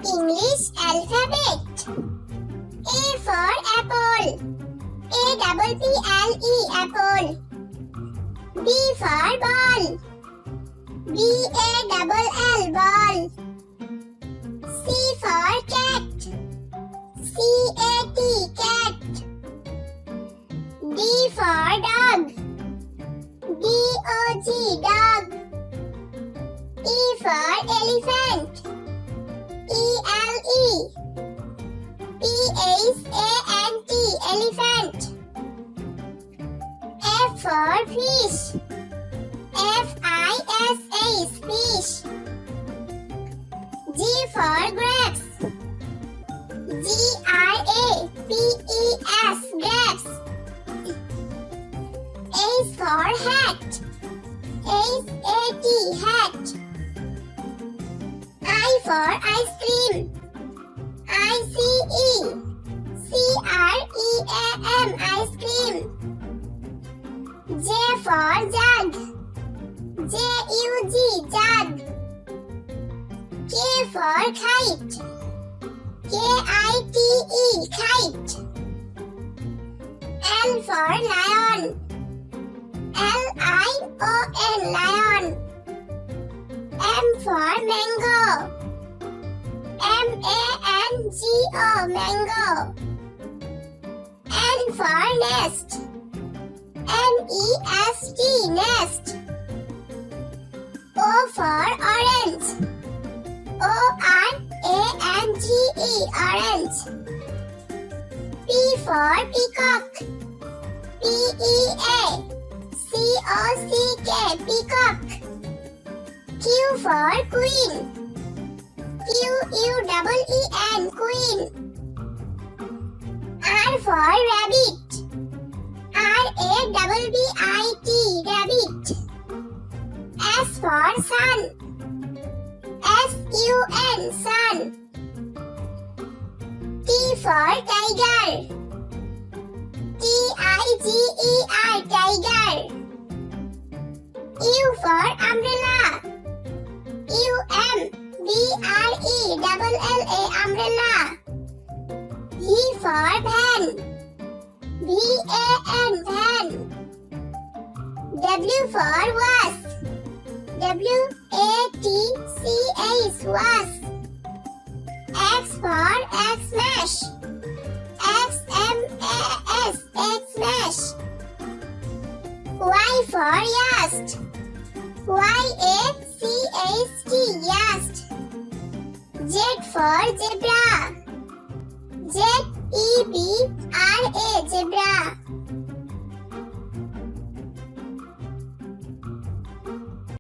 English alphabet. A for apple. APPLE apple. B for ball. BALL ball. C for cat. CAT cat. D for dog. DOG dog. E for elephant. ELE. PHANT elephant. F for fish. FISH fish. G for grapes. GRAPES grapes. H for hat. HAT hat. I for ice cream. ICECREAM ice cream. J for jug. JUG jug. K for kite. KITE kite. L for lion. LION lion. M for mango. MANGO mango. N for nest. NEST nest. O for orange. ORANGE orange. P for peacock. PEACOCK peacock. Q for queen. QUEEN queen. R for rabbit. RABBIT rabbit. S for sun. SUN sun. T for tiger. TIGER tiger. U for umbrella. UMBRELLA umbrella. V for van. VAN van. W for wasp. WATCH wasp. X for Xmash. XMAS Xmash. Y for yast. YACHT yast. Z for zebra. ZEBRA